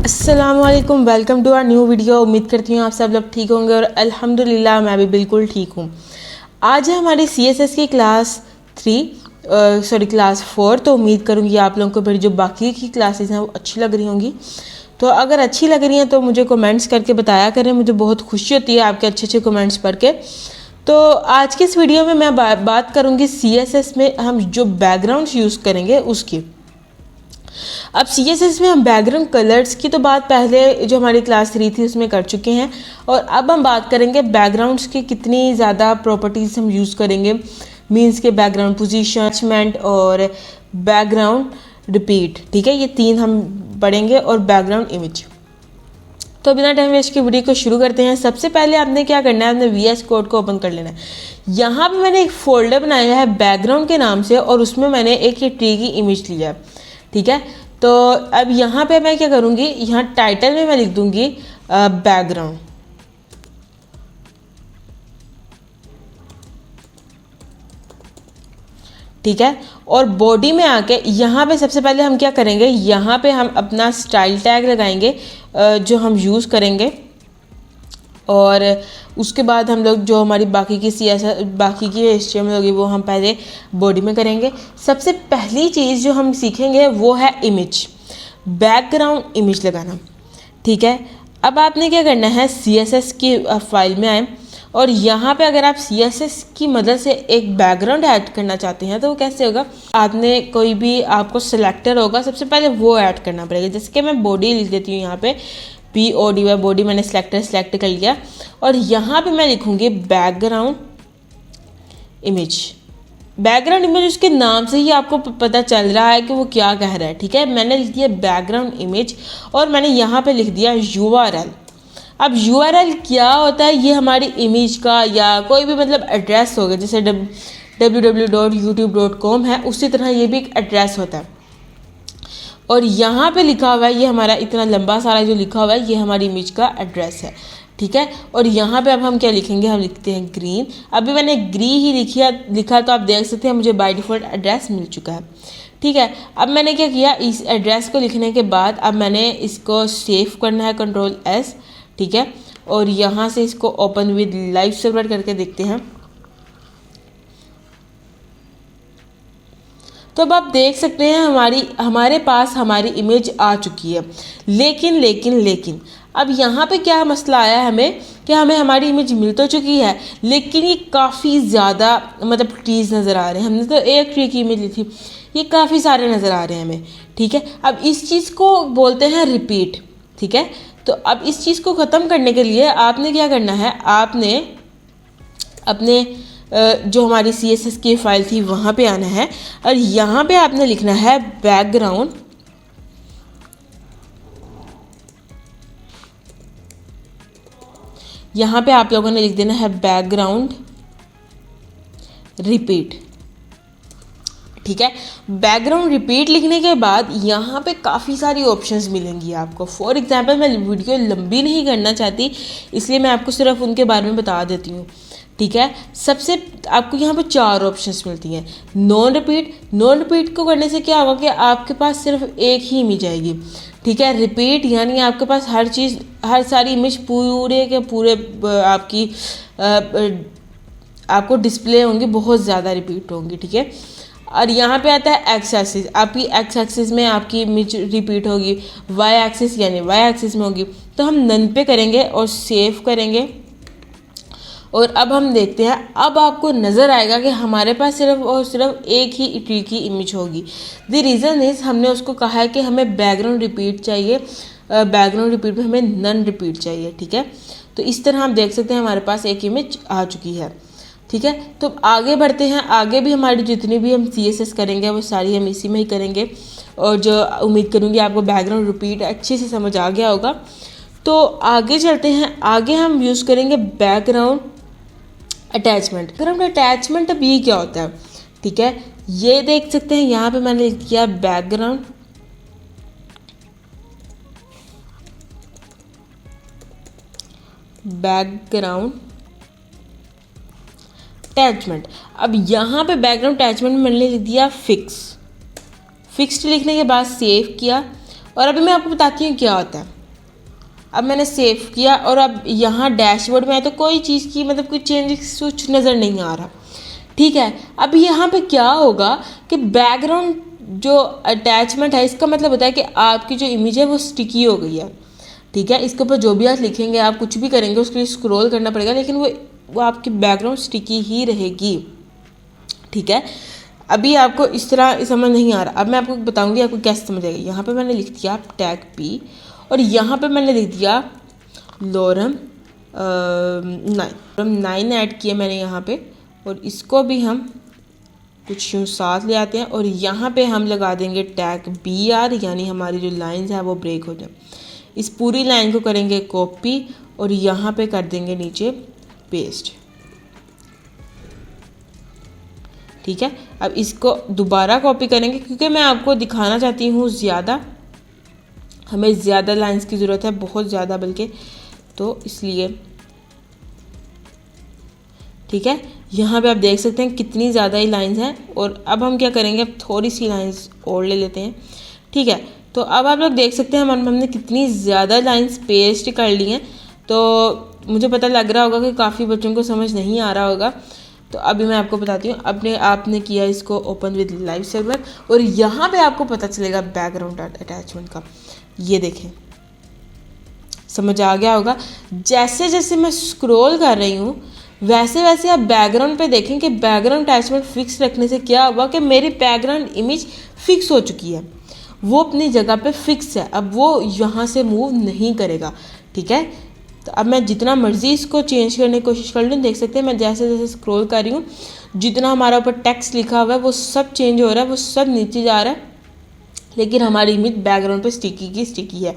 अस्सलामुअलैकुम, welcome to our new video. उम्मीद करती हूँ आप सब लोग ठीक होंगे और अल्हम्दुलिल्लाह मैं भी बिल्कुल ठीक हूँ। आज है हमारी CSS की क्लास 4। तो उम्मीद करूँगी आप लोगों को मेरी जो बाकी की क्लासेस हैं वो अच्छी लग रही होंगी। तो अगर अच्छी लग रही हैं तो मुझे कमेंट्स करके बताया करें, मुझे बहुत खुशी होती है आपके अच्छे अच्छे कमेंट्स पढ़ के। तो आज की इस वीडियो में मैं बात करूँगी CSS में हम जो बैकग्राउंड्स यूज़ करेंगे उसकी। अब CSS में हम बैकग्राउंड कलर्स की तो बात पहले जो हमारी क्लास 3 थी उसमें कर चुके हैं, और अब हम बात करेंगे बैकग्राउंड्स की कितनी ज़्यादा प्रॉपर्टीज़ हम यूज़ करेंगे। मीन्स के बैकग्राउंड पोजीशन, अटैचमेंट और बैकग्राउंड रिपीट। ठीक है, ये 3 हम पढ़ेंगे, और बैकग्राउंड इमेज। तो बिना टाइम वेस्ट के वीडियो को शुरू करते हैं। सबसे पहले आपने क्या करना है, आपने VS कोड को ओपन कर लेना है। यहाँ पे मैंने एक फोल्डर बनाया है बैकग्राउंड के नाम से, और उसमें मैंने एक ये ट्री की इमेज लिया है। ठीक है, तो अब यहाँ पे मैं क्या करूँगी, यहाँ टाइटल में मैं लिख दूँगी बैकग्राउंड। ठीक है, और बॉडी में आके यहाँ पे सबसे पहले हम क्या करेंगे, यहाँ पे हम अपना स्टाइल टैग लगाएंगे जो हम यूज़ करेंगे, और उसके बाद हम लोग जो हमारी बाकी की HTML होगी वो हम पहले बॉडी में करेंगे। सबसे पहली चीज़ जो हम सीखेंगे वो है इमेज, बैकग्राउंड इमेज लगाना। ठीक है, अब आपने क्या करना है, CSS की फाइल में आए, और यहाँ पे अगर आप CSS की मदद से एक बैकग्राउंड ऐड करना चाहते हैं तो वो कैसे होगा, आपने कोई भी आपको सिलेक्टर होगा सबसे पहले वो ऐड करना पड़ेगा। जैसे कि मैं बॉडी लिख देती हूँ, यहाँ पे PODY बॉडी मैंने सेलेक्ट कर लिया, और यहाँ पे मैं लिखूँगी बैकग्राउंड इमेज। बैकग्राउंड इमेज उसके नाम से ही आपको पता चल रहा है कि वो क्या कह रहा है। ठीक है, मैंने लिख दिया बैकग्राउंड इमेज, और मैंने यहाँ पे लिख दिया URL। अब URL क्या होता है, ये हमारी इमेज का या कोई भी मतलब एड्रेस होगा, जैसे www.youtube.com है, उसी तरह ये भी एक एड्रेस होता है। और यहाँ पे लिखा हुआ है, ये हमारा इतना लंबा सारा जो लिखा हुआ है ये हमारी इमेज का एड्रेस है। ठीक है, और यहाँ पे अब हम क्या लिखेंगे, हम लिखते हैं ग्रीन। अभी मैंने ग्री ही लिखा तो आप देख सकते हैं मुझे बाय डिफ़ॉल्ट एड्रेस मिल चुका है। ठीक है, अब मैंने क्या किया, इस एड्रेस को लिखने के बाद अब मैंने इसको सेव करना है, Ctrl+S। ठीक है, और यहाँ से इसको ओपन विद लाइव सर्वर करके देखते हैं। तो अब आप देख सकते हैं हमारे पास हमारी इमेज आ चुकी है। लेकिन अब यहाँ पे क्या मसला आया है हमें, कि हमें हमारी इमेज मिल तो चुकी है, लेकिन ये काफ़ी ज़्यादा मतलब ट्रीज़ नज़र आ रहे हैं। हमने तो एक ट्री की इमेज ली थी, ये काफ़ी सारे नज़र आ रहे हैं हमें। ठीक है, अब इस चीज़ को बोलते हैं रिपीट। ठीक है, तो अब इस चीज़ को ख़त्म करने के लिए आपने क्या करना है, आपने अपने जो हमारी CSS की फाइल थी वहाँ पे आना है, और यहाँ पे आपने लिखना है बैकग्राउंड। यहाँ पे आप लोगों ने लिख देना है बैकग्राउंड रिपीट। ठीक है, बैकग्राउंड रिपीट लिखने के बाद यहाँ पे काफ़ी सारी ऑप्शंस मिलेंगी आपको। फॉर एग्जांपल मैं वीडियो लंबी नहीं करना चाहती, इसलिए मैं आपको सिर्फ उनके बारे में बता देती हूँ। ठीक है, सबसे आपको यहाँ पे 4 ऑप्शंस मिलती हैं। नॉन रिपीट को करने से क्या होगा कि आपके पास सिर्फ एक ही इमेज आएगी। ठीक है, रिपीट यानी आपके पास हर सारी इमेज पूरे के पूरे आपको डिस्प्ले होंगी, बहुत ज़्यादा रिपीट होंगी। ठीक है, और यहाँ पे आता है एक्स एक्सिस। आपकी एक्स एक्सिस में आपकी इमेज रिपीट होगी, वाई एक्सिस यानी वाई एक्सिस में होगी। तो हम नन पे करेंगे और सेव करेंगे, और अब हम देखते हैं, अब आपको नज़र आएगा कि हमारे पास सिर्फ और सिर्फ एक ही ट्री की इमेज होगी। द रीज़न इज़ हमने उसको कहा है कि हमें बैकग्राउंड रिपीट चाहिए, बैकग्राउंड रिपीट में हमें नन रिपीट चाहिए। ठीक है, तो इस तरह हम देख सकते हैं हमारे पास एक इमेज आ चुकी है। ठीक है, तो आगे बढ़ते हैं। आगे भी हमारी जितनी भी हम CSS करेंगे वो सारी हम इसी में ही करेंगे, और जो उम्मीद करूँगी आपको बैकग्राउंड रिपीट अच्छे से समझ आ गया होगा। तो आगे चलते हैं, आगे हम यूज़ करेंगे बैकग्राउंड अटैचमेंट। बैकग्राउंड अटैचमेंट अब ये क्या होता है, ठीक है, ये देख सकते हैं यहाँ पे मैंने लिख दिया बैकग्राउंड अटैचमेंट। अब यहाँ पे बैकग्राउंड अटैचमेंट में मैंने लिख दिया फिक्स्ड लिखने के बाद सेव किया, और अभी मैं आपको बताती हूँ क्या होता है। अब मैंने सेव किया और अब यहाँ डैशबोर्ड में है तो कोई चीज़ की मतलब कोई चेंजेस कुछ नज़र नहीं आ रहा, ठीक है। अब यहाँ पे क्या होगा कि बैकग्राउंड जो अटैचमेंट है इसका मतलब होता है कि आपकी जो इमेज है वो स्टिकी हो गई है, ठीक है। इसके ऊपर जो भी आप लिखेंगे, आप कुछ भी करेंगे उसके लिए स्क्रॉल करना पड़ेगा, लेकिन वो आपकी बैकग्राउंड स्टिकी ही रहेगी, ठीक है। अभी आपको इस तरह समझ नहीं आ रहा, अब मैं आपको बताऊंगी आपको कैसे समझ आएगा। यहाँ पे मैंने लिख दिया टैग पी और यहाँ पे मैंने लिख दिया लोरम 9 ऐड किया मैंने यहाँ पे, और इसको भी हम कुछ यूँ साथ ले आते हैं और यहाँ पे हम लगा देंगे टैग BR, यानी हमारी जो लाइंस है वो ब्रेक हो जाए। इस पूरी लाइन को करेंगे कॉपी और यहाँ पे कर देंगे नीचे पेस्ट, ठीक है। अब इसको दोबारा कॉपी करेंगे क्योंकि मैं आपको दिखाना चाहती हूँ ज़्यादा, हमें ज़्यादा लाइंस की ज़रूरत है, बहुत ज़्यादा बल्कि, तो इसलिए, ठीक है। यहाँ पे आप देख सकते हैं कितनी ज़्यादा ही लाइंस हैं। और अब हम क्या करेंगे, अब थोड़ी सी लाइंस और ले लेते हैं, ठीक है। तो अब आप लोग देख सकते हैं हमने कितनी ज़्यादा लाइंस पेस्ट कर ली हैं। तो मुझे पता लग रहा होगा कि काफ़ी बच्चों को समझ नहीं आ रहा होगा, तो अभी मैं आपको बताती हूँ। आपने किया इसको ओपन विद लाइव सर्वर और यहाँ पे आपको पता चलेगा बैकग्राउंड अटैचमेंट का। ये देखें, समझ आ गया होगा। जैसे जैसे मैं स्क्रॉल कर रही हूँ वैसे वैसे आप बैकग्राउंड पे देखें कि बैकग्राउंड अटैचमेंट फिक्स रखने से क्या हुआ कि मेरी बैकग्राउंड इमेज फिक्स हो चुकी है, वो अपनी जगह पे फिक्स है, अब वो यहाँ से मूव नहीं करेगा, ठीक है। तो अब मैं जितना मर्जी इसको चेंज करने की कोशिश कर लूँ, देख सकते हैं मैं जैसे जैसे स्क्रॉल कर रही हूँ जितना हमारा ऊपर टेक्स्ट लिखा हुआ है वो सब चेंज हो रहा है, वो सब नीचे जा रहा है, लेकिन हमारी इमेज बैकग्राउंड पे स्टिकी की स्टिकी है।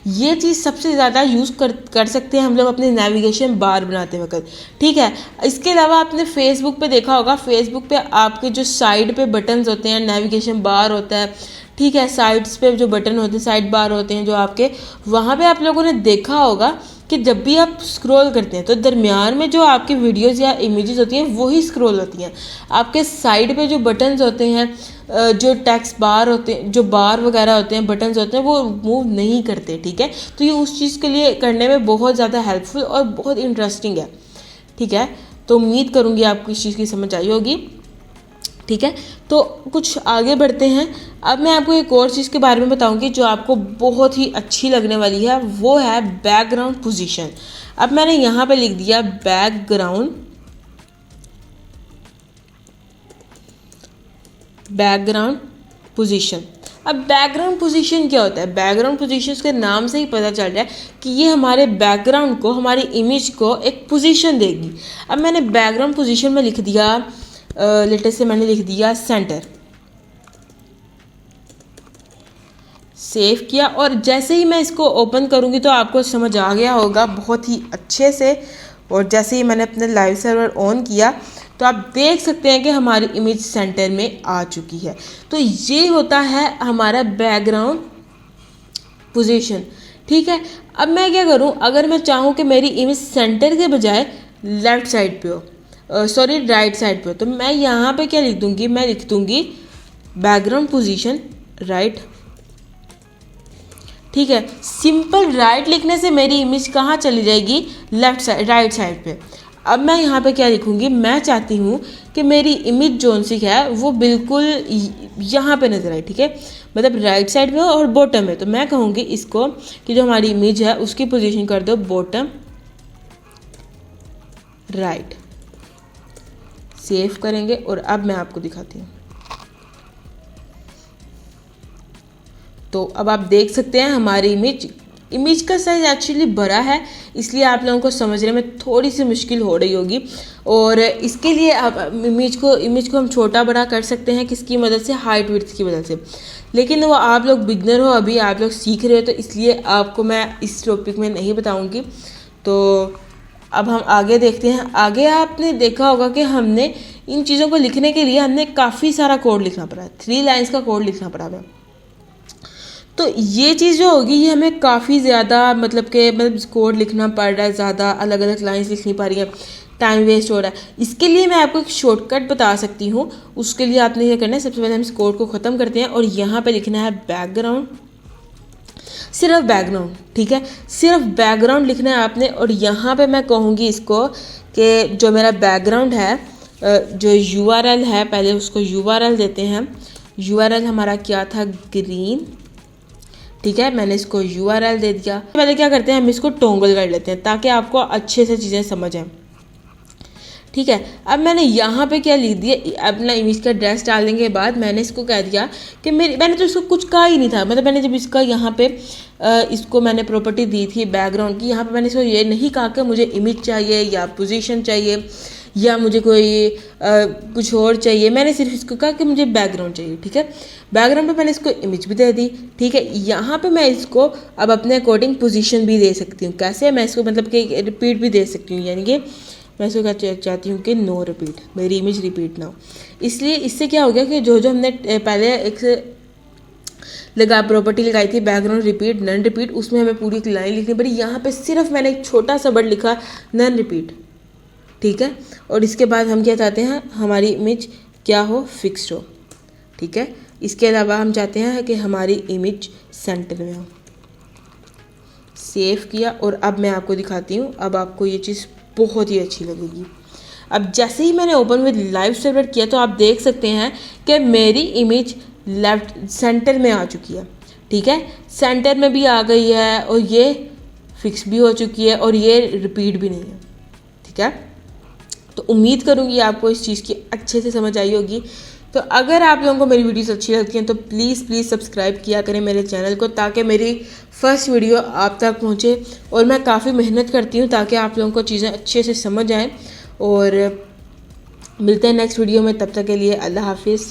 ये चीज़ सबसे ज़्यादा यूज़ कर सकते हैं हम लोग अपने नेविगेशन बार बनाते वक्त, ठीक है। इसके अलावा आपने फेसबुक पे देखा होगा, फेसबुक पे आपके जो साइड पे बटन्स होते हैं, नेविगेशन बार होता है, ठीक है, साइड्स पे जो बटन होते हैं, साइड बार होते हैं जो आपके, वहाँ पे आप लोगों ने देखा होगा कि जब भी आप स्क्रॉल करते हैं तो दरमियान में जो आपकी वीडियोस या इमेजेस होती हैं वही स्क्रॉल होती हैं। आपके साइड पे जो बटन्स होते हैं, जो टेक्स्ट बार होते हैं, जो बार वगैरह होते हैं, बटन्स होते हैं, वो मूव नहीं करते, ठीक है। तो ये उस चीज़ के लिए करने में बहुत ज़्यादा हेल्पफुल और बहुत इंटरेस्टिंग है, ठीक है। तो उम्मीद करूँगी आपको इस चीज़ की समझ आई होगी, ठीक है। तो कुछ आगे बढ़ते हैं। अब मैं आपको एक और चीज़ के बारे में बताऊंगी जो आपको बहुत ही अच्छी लगने वाली है, वो है बैकग्राउंड पोजीशन। अब मैंने यहाँ पे लिख दिया बैकग्राउंड पोजीशन। अब बैकग्राउंड पोजीशन क्या होता है? बैकग्राउंड पोजीशन के नाम से ही पता चल रहा है कि ये हमारे बैकग्राउंड को, हमारी इमेज को एक पोजीशन देगी। अब मैंने बैकग्राउंड पोजीशन में लिख दिया, लेटेस्ट से मैंने लिख दिया सेंटर, सेव किया और जैसे ही मैं इसको ओपन करूंगी तो आपको समझ आ गया होगा बहुत ही अच्छे से। और जैसे ही मैंने अपने लाइव सर्वर ऑन किया तो आप देख सकते हैं कि हमारी इमेज सेंटर में आ चुकी है। तो ये होता है हमारा बैकग्राउंड पोजीशन, ठीक है। अब मैं क्या करूं, अगर मैं चाहूं कि मेरी इमेज सेंटर के बजाय लेफ्ट साइड पे हो, सॉरी राइट साइड पे, तो मैं यहाँ पे क्या लिख दूंगी, मैं लिख दूंगी बैकग्राउंड पोजीशन राइट, ठीक है। सिंपल राइट लिखने से मेरी इमेज कहाँ चली जाएगी, लेफ्ट साइड, राइट साइड पे। अब मैं यहाँ पे क्या लिखूँगी, मैं चाहती हूँ कि मेरी इमेज जोन सी है वो बिल्कुल यहाँ पे नजर आए, ठीक है, मतलब राइट साइड में और बॉटम में। तो मैं कहूँगी इसको कि जो हमारी इमेज है उसकी पोजीशन कर दो बॉटम राइट, सेव करेंगे और अब मैं आपको दिखाती हूँ। तो अब आप देख सकते हैं हमारी इमेज का साइज एक्चुअली बड़ा है, इसलिए आप लोगों को समझने में थोड़ी सी मुश्किल हो रही होगी। और इसके लिए आप इमेज को हम छोटा बड़ा कर सकते हैं, किसकी मदद से, हाइट विड्थ की मदद से। लेकिन वो आप लोग बिगनर हो, अभी आप लोग सीख रहे हो, तो इसलिए आपको मैं इस टॉपिक में नहीं बताऊँगी। तो अब हम आगे देखते हैं। आगे आपने देखा होगा कि हमने इन चीज़ों को लिखने के लिए हमने काफ़ी सारा कोड लिखना पड़ा है, 3 लाइन्स का कोड लिखना पड़ा है। तो ये चीज़ जो होगी ये हमें काफ़ी ज़्यादा मतलब कोड लिखना पड़ रहा है, ज़्यादा अलग अलग लाइन्स लिखनी पड़ रही है, टाइम वेस्ट हो रहा है। इसके लिए मैं आपको एक शॉर्टकट बता सकती हूँ। उसके लिए आपने ये करना है, सबसे पहले हम इस कोड को ख़त्म करते हैं और यहाँ पे लिखना है बैकग्राउंड सिर्फ बैकग्राउंड, ठीक है, सिर्फ बैकग्राउंड लिखना है आपने। और यहाँ पे मैं कहूँगी इसको कि जो मेरा बैकग्राउंड है, जो URL है, पहले उसको URL देते हैं। URL हमारा क्या था, ग्रीन, ठीक है, मैंने इसको URL दे दिया। पहले क्या करते हैं, हम इसको टॉगल कर लेते हैं ताकि आपको अच्छे से चीज़ें समझ आएँ, ठीक है। अब मैंने यहाँ पे क्या लिख दिया, अपना इमेज का एड्रेस डालने के बाद मैंने इसको कह दिया कि मैंने तो इसको कुछ कहा ही नहीं था। मतलब मैंने जब इसका यहाँ पे इसको मैंने प्रॉपर्टी दी थी बैकग्राउंड की, यहाँ पे मैंने इसको ये नहीं कहा कि मुझे इमेज चाहिए या पोजीशन चाहिए या मुझे कोई कुछ और चाहिए। मैंने सिर्फ इसको कहा कि मुझे बैकग्राउंड चाहिए, ठीक है। बैकग्राउंड पे मैंने इसको इमेज भी दे दी, ठीक है। यहाँ पे मैं इसको अब अपने अकॉर्डिंग पोजीशन भी दे सकती हूँ। कैसे, मैं इसको मतलब कि रिपीट भी दे सकती हूँ, यानी कि मैं इसको चाहती हूँ कि नो रिपीट, मेरी इमेज रिपीट ना हो। इसलिए इससे क्या हो गया कि जो हमने पहले एक प्रॉपर्टी लगाई थी बैकग्राउंड रिपीट नन रिपीट, उसमें हमें पूरी एक लाइन लिखनी पड़ी। यहाँ पे सिर्फ मैंने एक छोटा सा वर्ड लिखा नन रिपीट, ठीक है। और इसके बाद हम क्या चाहते हैं, हमारी इमेज क्या हो, फिक्स्ड हो, ठीक है। इसके अलावा हम चाहते हैं कि हमारी इमेज सेंटर में हो। सेव किया और अब मैं आपको दिखाती हूँ। अब आपको ये चीज़ बहुत ही अच्छी लगेगी। अब जैसे ही मैंने ओपन विद लाइव सर्वर किया तो आप देख सकते हैं कि मेरी इमेज लेफ्ट सेंटर में आ चुकी है, ठीक है, सेंटर में भी आ गई है और ये फिक्स भी हो चुकी है और ये रिपीट भी नहीं है, ठीक है। तो उम्मीद करूँगी आपको इस चीज़ की अच्छे से समझ आई होगी। तो अगर आप लोगों को मेरी वीडियोस अच्छी लगती हैं तो प्लीज़ सब्सक्राइब किया करें मेरे चैनल को, ताकि मेरी फर्स्ट वीडियो आप तक पहुंचे। और मैं काफ़ी मेहनत करती हूं ताकि आप लोगों को चीज़ें अच्छे से समझ आएँ। और मिलते हैं नेक्स्ट वीडियो में, तब तक के लिए अल्लाह हाफिज़।